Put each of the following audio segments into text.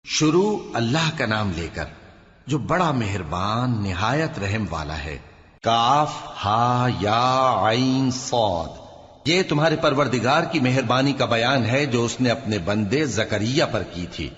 شروع اللہ کا نام لے کر جو بڑا مہربان نہایت رحم والا ہے۔ کاف ہا یا عین صاد، یہ تمہارے پروردگار کی مہربانی کا بیان ہے جو اس نے اپنے بندے زکریا پر کی تھی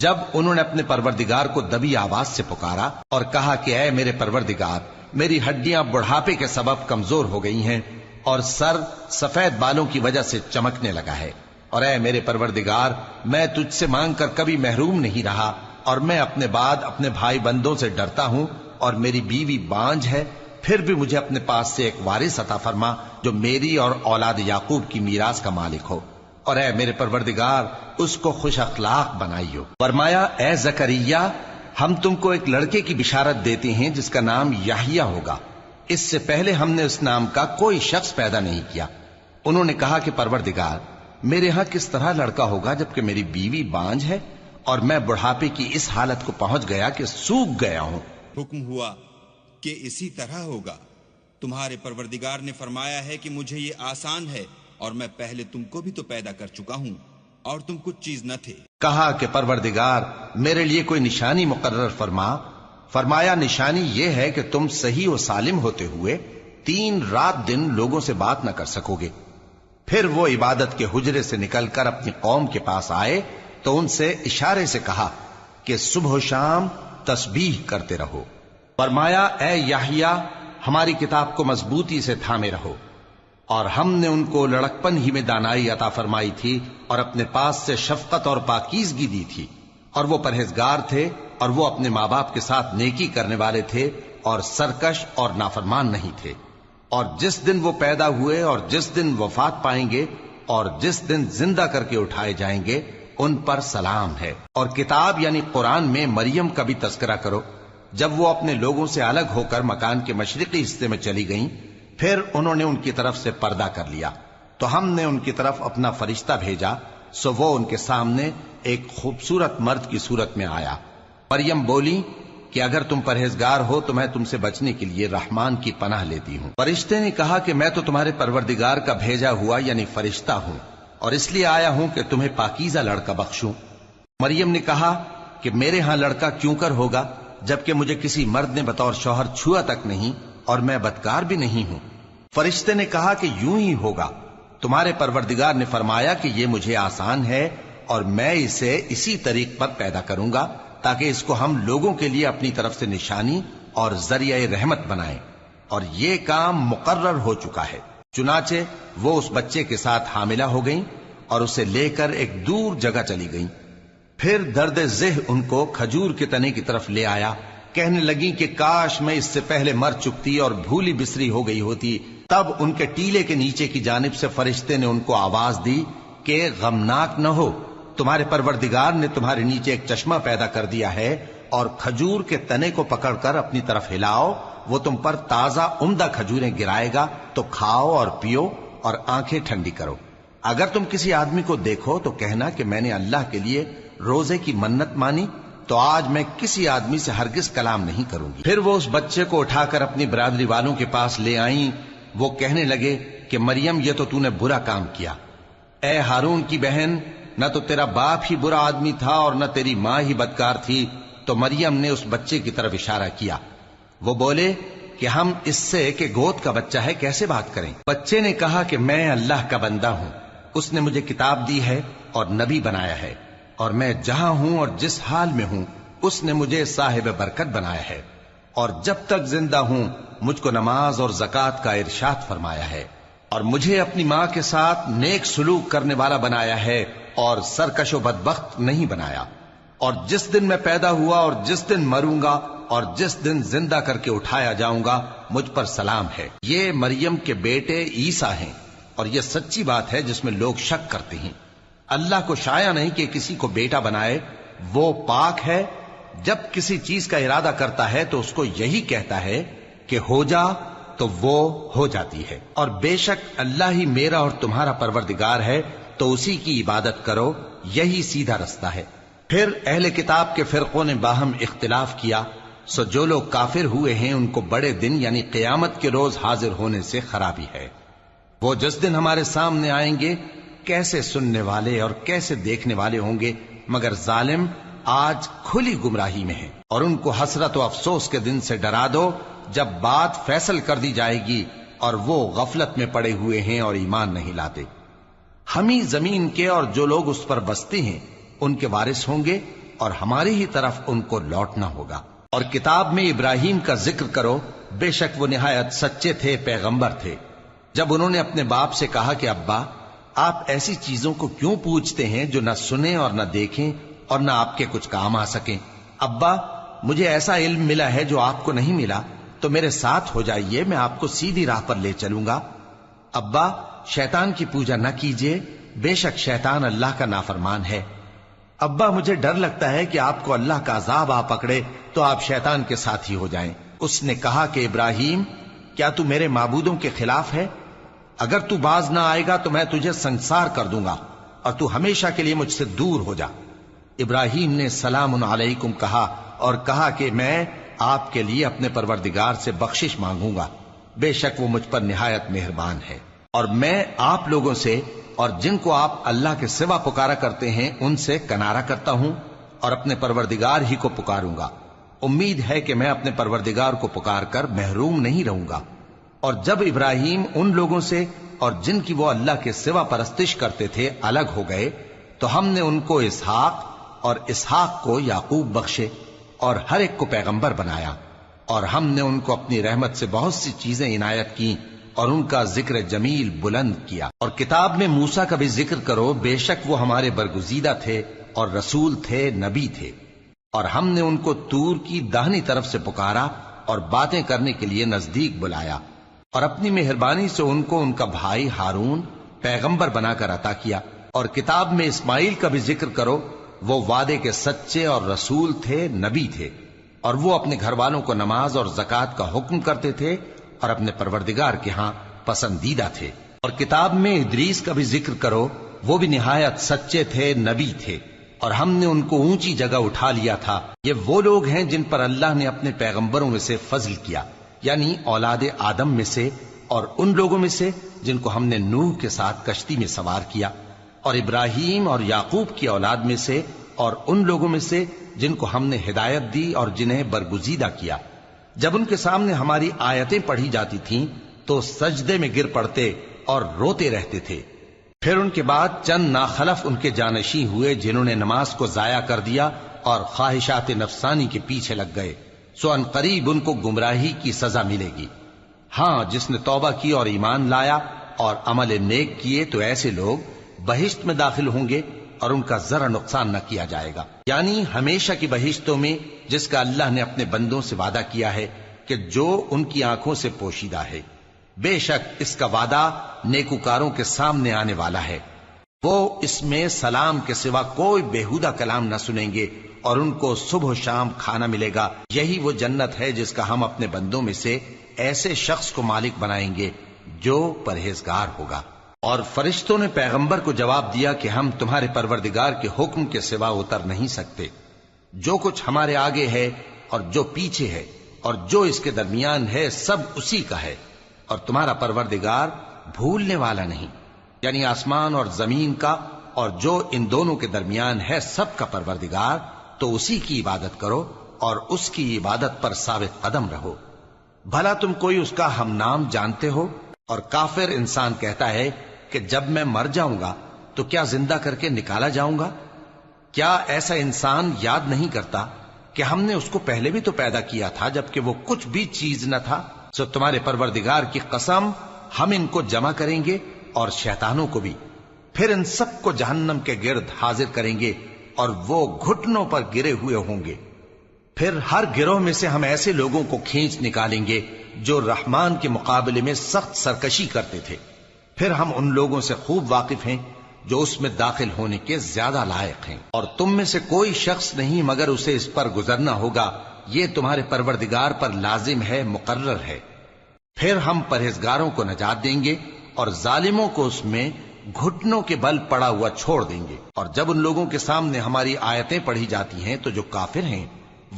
جب انہوں نے اپنے پروردگار کو دبی آواز سے پکارا اور کہا کہ اے میرے پروردگار، میری ہڈیاں بڑھاپے کے سبب کمزور ہو گئی ہیں اور سر سفید بالوں کی وجہ سے چمکنے لگا ہے، اور اے میرے پروردگار، میں تجھ سے مانگ کر کبھی محروم نہیں رہا، اور میں اپنے بعد اپنے بھائی بندوں سے ڈرتا ہوں، اور میری بیوی بانجھ ہے، پھر بھی مجھے اپنے پاس سے ایک وارث عطا فرما جو میری اور اولاد یعقوب کی میراث کا مالک ہو، اور اے میرے پروردگار اس کو خوش اخلاق بنائیو۔ فرمایا اے زکریا، ہم تم کو ایک لڑکے کی بشارت دیتے ہیں جس کا نام یحییٰ ہوگا، اس سے پہلے ہم نے اس نام کا کوئی شخص پیدا نہیں کیا۔ انہوں نے کہا کہ پروردگار، میرے ہاں کس طرح لڑکا ہوگا جبکہ میری بیوی بانجھ ہے اور میں بڑھاپے کی اس حالت کو پہنچ گیا کہ سوکھ گیا ہوں۔ حکم ہوا کہ اسی طرح ہوگا، تمہارے پروردگار نے فرمایا ہے کہ مجھے یہ آسان ہے، اور میں پہلے تم کو بھی تو پیدا کر چکا ہوں اور تم کچھ چیز نہ تھے۔ کہا کہ پروردگار میرے لیے کوئی نشانی مقرر فرما۔ فرمایا نشانی یہ ہے کہ تم صحیح و سالم ہوتے ہوئے 3 رات دن لوگوں سے بات نہ کر سکو گے۔ پھر وہ عبادت کے حجرے سے نکل کر اپنی قوم کے پاس آئے تو ان سے اشارے سے کہا کہ صبح و شام تسبیح کرتے رہو۔ فرمایا اے یحییٰ، ہماری کتاب کو مضبوطی سے تھامے رہو، اور ہم نے ان کو لڑکپن ہی میں دانائی عطا فرمائی تھی اور اپنے پاس سے شفقت اور پاکیزگی دی تھی، اور وہ پرہیزگار تھے اور وہ اپنے ماں باپ کے ساتھ نیکی کرنے والے تھے اور سرکش اور نافرمان نہیں تھے۔ اور جس دن وہ پیدا ہوئے اور جس دن وفات پائیں گے اور جس دن زندہ کر کے اٹھائے جائیں گے ان پر سلام ہے۔ اور کتاب یعنی قرآن میں مریم کا بھی تذکرہ کرو، جب وہ اپنے لوگوں سے الگ ہو کر مکان کے مشرقی حصے میں چلی گئیں، پھر انہوں نے ان کی طرف سے پردہ کر لیا تو ہم نے ان کی طرف اپنا فرشتہ بھیجا، سو وہ ان کے سامنے ایک خوبصورت مرد کی صورت میں آیا۔ مریم بولی کہ اگر تم پرہیزگار ہو تو میں تم سے بچنے کے لیے رحمان کی پناہ لیتی ہوں۔ فرشتے نے کہا کہ میں تو تمہارے پروردگار کا بھیجا ہوا یعنی فرشتہ ہوں، اور اس لیے آیا ہوں کہ تمہیں پاکیزہ لڑکا بخشوں۔ مریم نے کہا کہ میرے ہاں لڑکا کیوں کر ہوگا جبکہ مجھے کسی مرد نے بطور شوہر چھوا تک نہیں اور میں بدکار بھی نہیں ہوں۔ فرشتے نے کہا کہ یوں ہی ہوگا، تمہارے پروردگار نے فرمایا کہ یہ مجھے آسان ہے اور میں اسے اسی طریق پر پیدا کروں گا تاکہ اس کو ہم لوگوں کے لیے اپنی طرف سے نشانی اور ذریعہ رحمت بنائیں، اور یہ کام مقرر ہو چکا ہے۔ چنانچہ وہ اس بچے کے ساتھ حاملہ ہو گئیں اور اسے لے کر ایک دور جگہ چلی گئیں۔ پھر درد ذہ ان کو کھجور کے تنے کی طرف لے آیا، کہنے لگی کہ کاش میں اس سے پہلے مر چکتی اور بھولی بسری ہو گئی ہوتی۔ تب ان کے ٹیلے کے نیچے کی جانب سے فرشتے نے ان کو آواز دی کہ غمناک نہ ہو، تمہارے پروردگار نے تمہارے نیچے ایک چشمہ پیدا کر دیا ہے، اور کھجور کے تنے کو پکڑ کر اپنی طرف ہلاؤ، وہ تم پر تازہ عمدہ کھجوریں گرائے گا، تو کھاؤ اور پیو اور آنکھیں ٹھنڈی کرو۔ اگر تم کسی آدمی کو دیکھو تو کہنا کہ میں نے اللہ کے لیے روزے کی منت مانی، تو آج میں کسی آدمی سے ہرگز کلام نہیں کروں گی۔ پھر وہ اس بچے کو اٹھا کر اپنی برادری والوں کے پاس لے آئیں۔ وہ کہنے لگے کہ مریم یہ تو نے برا کام کیا، اے ہارون کی بہن، نہ تو تیرا باپ ہی برا آدمی تھا اور نہ تیری ماں ہی بدکار تھی۔ تو مریم نے اس بچے کی طرف اشارہ کیا۔ وہ بولے کہ ہم اس سے کہ گود کا بچہ ہے کیسے بات کریں؟ بچے نے کہا کہ میں اللہ کا بندہ ہوں، اس نے مجھے کتاب دی ہے اور نبی بنایا ہے، اور میں جہاں ہوں اور جس حال میں ہوں اس نے مجھے صاحب برکت بنایا ہے، اور جب تک زندہ ہوں مجھ کو نماز اور زکوٰۃ کا ارشاد فرمایا ہے، اور مجھے اپنی ماں کے ساتھ نیک سلوک کرنے والا بنایا ہے اور سرکش و بدبخت نہیں بنایا، اور جس دن میں پیدا ہوا اور جس دن مروں گا اور جس دن زندہ کر کے اٹھایا جاؤں گا مجھ پر سلام ہے۔ یہ مریم کے بیٹے عیسیٰ ہیں، اور یہ سچی بات ہے جس میں لوگ شک کرتے ہیں۔ اللہ کو شایع نہیں کہ کسی کو بیٹا بنائے، وہ پاک ہے، جب کسی چیز کا ارادہ کرتا ہے تو اس کو یہی کہتا ہے کہ ہو جا تو وہ ہو جاتی ہے۔ اور بے شک اللہ ہی میرا اور تمہارا پروردگار ہے، تو اسی کی عبادت کرو، یہی سیدھا رستہ ہے۔ پھر اہل کتاب کے فرقوں نے باہم اختلاف کیا، سو جو لوگ کافر ہوئے ہیں ان کو بڑے دن یعنی قیامت کے روز حاضر ہونے سے خرابی ہے۔ وہ جس دن ہمارے سامنے آئیں گے کیسے سننے والے اور کیسے دیکھنے والے ہوں گے، مگر ظالم آج کھلی گمراہی میں ہیں، اور ان کو حسرت و افسوس کے دن سے ڈرا دو جب بات فیصل کر دی جائے گی اور وہ غفلت میں پڑے ہوئے ہیں اور ایمان نہیں لاتے۔ ہم ہی زمین کے اور جو لوگ اس پر بستے ہیں ان کے وارث ہوں گے، اور ہماری ہی طرف ان کو لوٹنا ہوگا۔ اور کتاب میں ابراہیم کا ذکر کرو، بے شک وہ نہایت سچے تھے، پیغمبر تھے۔ جب انہوں نے اپنے باپ سے کہا کہ ابا، آپ ایسی چیزوں کو کیوں پوچھتے ہیں جو نہ سنیں اور نہ دیکھیں اور نہ آپ کے کچھ کام آ سکیں؟ ابا، مجھے ایسا علم ملا ہے جو آپ کو نہیں ملا، تو میرے ساتھ ہو جائیے، میں آپ کو سیدھی راہ پر لے چلوں گا۔ ابا، شیطان کی پوجا نہ کیجیے، بے شک شیطان اللہ کا نافرمان ہے۔ ابا، مجھے ڈر لگتا ہے کہ آپ کو اللہ کا عذاب آ پکڑے تو آپ شیطان کے ساتھی ہو جائیں۔ اس نے کہا کہ ابراہیم، کیا تو میرے معبودوں کے خلاف ہے؟ اگر تو باز نہ آئے گا تو میں تجھے سنسار کر دوں گا، اور تو ہمیشہ کے لیے مجھ سے دور ہو جا۔ ابراہیم نے سلام علیکم کہا اور کہا کہ میں آپ کے لیے اپنے پروردگار سے بخشش مانگوں گا، بے شک وہ مجھ پر نہایت مہربان ہے، اور میں آپ لوگوں سے اور جن کو آپ اللہ کے سوا پکارا کرتے ہیں ان سے کنارہ کرتا ہوں، اور اپنے پروردگار ہی کو پکاروں گا۔ امید ہے کہ میں اپنے پروردگار کو پکار کر محروم نہیں رہوں گا۔ اور جب ابراہیم ان لوگوں سے اور جن کی وہ اللہ کے سوا پرستش کرتے تھے الگ ہو گئے، تو ہم نے ان کو اسحاق اور اسحاق کو یعقوب بخشے، اور ہر ایک کو پیغمبر بنایا، اور ہم نے ان کو اپنی رحمت سے بہت سی چیزیں عنایت کی، اور ان کا ذکر جمیل بلند کیا۔ اور کتاب میں موسیٰ کا بھی ذکر کرو، بے شک وہ ہمارے برگزیدہ تھے اور رسول تھے، نبی تھے، اور ہم نے ان کو طور کی داہنی طرف سے پکارا اور باتیں کرنے کے لیے نزدیک بلایا، اور اپنی مہربانی سے ان کو ان کا بھائی ہارون پیغمبر بنا کر عطا کیا۔ اور کتاب میں اسماعیل کا بھی ذکر کرو، وہ وعدے کے سچے اور رسول تھے، نبی تھے، اور وہ اپنے گھر والوں کو نماز اور زکوٰۃ کا حکم کرتے تھے، اور اپنے پروردگار کے ہاں پسندیدہ تھے۔ اور کتاب میں ادریس کا بھی ذکر کرو، وہ بھی نہایت سچے تھے، نبی تھے، اور ہم نے ان کو اونچی جگہ اٹھا لیا تھا۔ یہ وہ لوگ ہیں جن پر اللہ نے اپنے پیغمبروں میں سے فضل کیا، یعنی اولاد آدم میں سے، اور ان لوگوں میں سے جن کو ہم نے نوح کے ساتھ کشتی میں سوار کیا، اور ابراہیم اور یعقوب کی اولاد میں سے، اور ان لوگوں میں سے جن کو ہم نے ہدایت دی اور جنہیں برگزیدہ کیا۔ جب ان کے سامنے ہماری آیتیں پڑھی جاتی تھیں تو سجدے میں گر پڑتے اور روتے رہتے تھے۔ پھر ان کے بعد چند ناخلف ان کے جانشین ہوئے جنہوں نے نماز کو ضائع کر دیا اور خواہشات نفسانی کے پیچھے لگ گئے، سو ان قریب ان کو گمراہی کی سزا ملے گی۔ ہاں، جس نے توبہ کی اور ایمان لایا اور عمل نیک کیے تو ایسے لوگ بہشت میں داخل ہوں گے، اور ان کا ذرا نقصان نہ کیا جائے گا، یعنی ہمیشہ کی بہشتوں میں، جس کا اللہ نے اپنے بندوں سے وعدہ کیا ہے کہ جو ان کی آنکھوں سے پوشیدہ ہے۔ بے شک اس کا وعدہ نیکوکاروں کے سامنے آنے والا ہے، وہ اس میں سلام کے سوا کوئی بیہودہ کلام نہ سنیں گے، اور ان کو صبح و شام کھانا ملے گا۔ یہی وہ جنت ہے جس کا ہم اپنے بندوں میں سے ایسے شخص کو مالک بنائیں گے جو پرہیزگار ہوگا۔ اور فرشتوں نے پیغمبر کو جواب دیا کہ ہم تمہارے پروردگار کے حکم کے سوا اتر نہیں سکتے۔ جو کچھ ہمارے آگے ہے اور جو پیچھے ہے اور جو اس کے درمیان ہے، سب اسی کا ہے، اور تمہارا پروردگار بھولنے والا نہیں، یعنی آسمان اور زمین کا اور جو ان دونوں کے درمیان ہے سب کا پروردگار، تو اسی کی عبادت کرو اور اس کی عبادت پر ثابت قدم رہو۔ بھلا تم کوئی اس کا ہم نام جانتے ہو؟ اور کافر انسان کہتا ہے کہ جب میں مر جاؤں گا تو کیا زندہ کر کے نکالا جاؤں گا؟ کیا ایسا انسان یاد نہیں کرتا کہ ہم نے اس کو پہلے بھی تو پیدا کیا تھا جبکہ وہ کچھ بھی چیز نہ تھا؟ سو تمہارے پروردگار کی قسم، ہم ان کو جمع کریں گے اور شیطانوں کو بھی، پھر ان سب کو جہنم کے گرد حاضر کریں گے، اور وہ گھٹنوں پر گرے ہوئے ہوں گے۔ پھر ہر گروہ میں سے ہم ایسے لوگوں کو کھینچ نکالیں گے جو رحمان کے مقابلے میں سخت سرکشی کرتے تھے۔ پھر ہم ان لوگوں سے خوب واقف ہیں جو اس میں داخل ہونے کے زیادہ لائق ہیں، اور تم میں سے کوئی شخص نہیں مگر اسے اس پر گزرنا ہوگا، یہ تمہارے پروردگار پر لازم ہے، مقرر ہے۔ پھر ہم پرہیزگاروں کو نجات دیں گے اور ظالموں کو اس میں گھٹنوں کے بل پڑا ہوا چھوڑ دیں گے۔ اور جب ان لوگوں کے سامنے ہماری آیتیں پڑھی جاتی ہیں تو جو کافر ہیں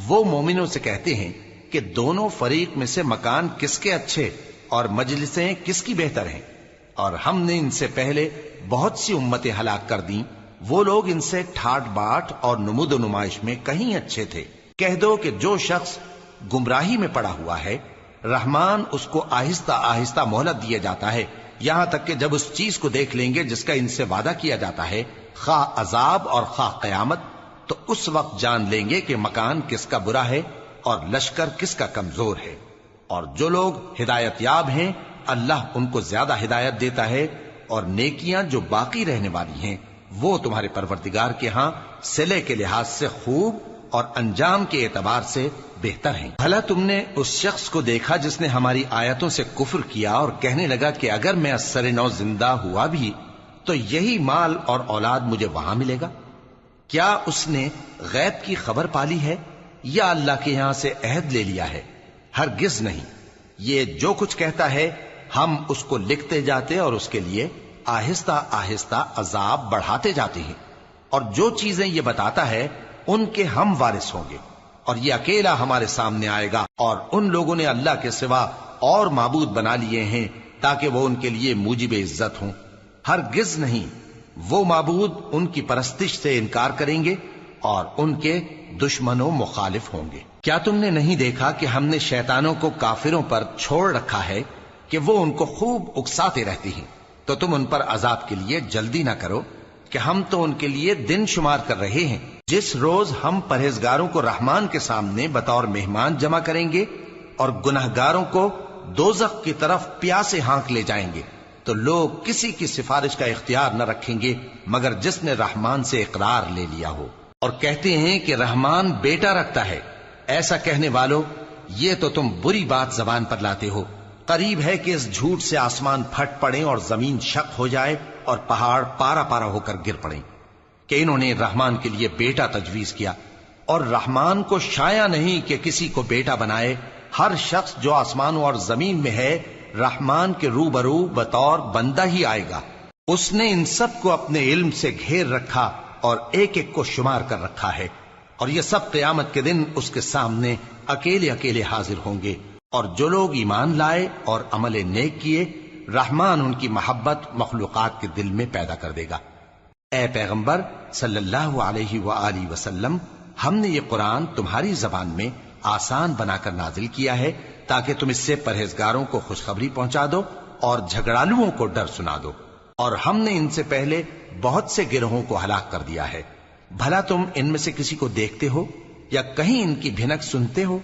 وہ مومنوں سے کہتے ہیں کہ دونوں فریق میں سے مکان کس کے اچھے اور مجلسیں کس کی بہتر ہیں، اور ہم نے ان سے پہلے بہت سی امتیں ہلاک کر دیں وہ لوگ ان سے ٹھاٹ باٹ اور نمود و نمائش میں کہیں اچھے تھے۔ کہہ دو کہ جو شخص گمراہی میں پڑا ہوا ہے، رحمان اس کو آہستہ آہستہ مہلت دیا جاتا ہے، یہاں تک کہ جب اس چیز کو دیکھ لیں گے جس کا ان سے وعدہ کیا جاتا ہے، خواہ عذاب اور خواہ قیامت، تو اس وقت جان لیں گے کہ مکان کس کا برا ہے اور لشکر کس کا کمزور ہے۔ اور جو لوگ ہدایت یاب ہیں اللہ ان کو زیادہ ہدایت دیتا ہے، اور نیکیاں جو باقی رہنے والی ہیں وہ تمہارے پروردگار کے ہاں صلے کے لحاظ سے خوب اور انجام کے اعتبار سے بہتر ہیں۔ بھلا تم نے اس شخص کو دیکھا جس نے ہماری آیتوں سے کفر کیا اور کہنے لگا کہ اگر میں اثر نو زندہ ہوا بھی تو یہی مال اور اولاد مجھے وہاں ملے گا؟ کیا اس نے غیب کی خبر پالی ہے یا اللہ کے یہاں سے عہد لے لیا ہے؟ ہرگز نہیں، یہ جو کچھ کہتا ہے ہم اس کو لکھتے جاتے اور اس کے لیے آہستہ آہستہ عذاب بڑھاتے جاتے ہیں، اور جو چیزیں یہ بتاتا ہے ان کے ہم وارث ہوں گے، اور یہ اکیلا ہمارے سامنے آئے گا۔ اور ان لوگوں نے اللہ کے سوا اور معبود بنا لیے ہیں تاکہ وہ ان کے لیے موجب عزت ہوں۔ ہرگز نہیں، وہ معبود ان کی پرستش سے انکار کریں گے اور ان کے دشمن و مخالف ہوں گے۔ کیا تم نے نہیں دیکھا کہ ہم نے شیطانوں کو کافروں پر چھوڑ رکھا ہے کہ وہ ان کو خوب اکساتے رہتی ہیں؟ تو تم ان پر عذاب کے لیے جلدی نہ کرو کہ ہم تو ان کے لیے دن شمار کر رہے ہیں۔ جس روز ہم پرہیزگاروں کو رحمان کے سامنے بطور مہمان جمع کریں گے اور گناہگاروں کو دوزخ کی طرف پیاسے ہانک لے جائیں گے، تو لوگ کسی کی سفارش کا اختیار نہ رکھیں گے مگر جس نے رحمان سے اقرار لے لیا ہو۔ اور کہتے ہیں کہ رحمان بیٹا رکھتا ہے۔ ایسا کہنے والوں، یہ تو تم بری بات زبان پر لاتے ہو۔ قریب ہے کہ اس جھوٹ سے آسمان پھٹ پڑے اور زمین شق ہو جائے اور پہاڑ پارا پارا ہو کر گر پڑیں کہ انہوں نے رحمان کے لیے بیٹا تجویز کیا، اور رحمان کو شایع نہیں کہ کسی کو بیٹا بنائے۔ ہر شخص جو آسمانوں اور زمین میں ہے رحمان کے روبرو بطور بندہ ہی آئے گا۔ اس نے ان سب کو اپنے علم سے گھیر رکھا اور ایک ایک کو شمار کر رکھا ہے، اور یہ سب قیامت کے دن اس کے سامنے اکیلے اکیلے حاضر ہوں گے۔ اور جو لوگ ایمان لائے اور عمل نیک کیے، رحمان ان کی محبت مخلوقات کے دل میں پیدا کر دے گا۔ اے پیغمبر صلی اللہ علیہ وآلہ وسلم، ہم نے یہ قرآن تمہاری زبان میں آسان بنا کر نازل کیا ہے تاکہ تم اس سے پرہیزگاروں کو خوشخبری پہنچا دو اور جھگڑالوؤں کو ڈر سنا دو۔ اور ہم نے ان سے پہلے بہت سے گروہوں کو ہلاک کر دیا ہے۔ بھلا تم ان میں سے کسی کو دیکھتے ہو یا کہیں ان کی بھنک سنتے ہو؟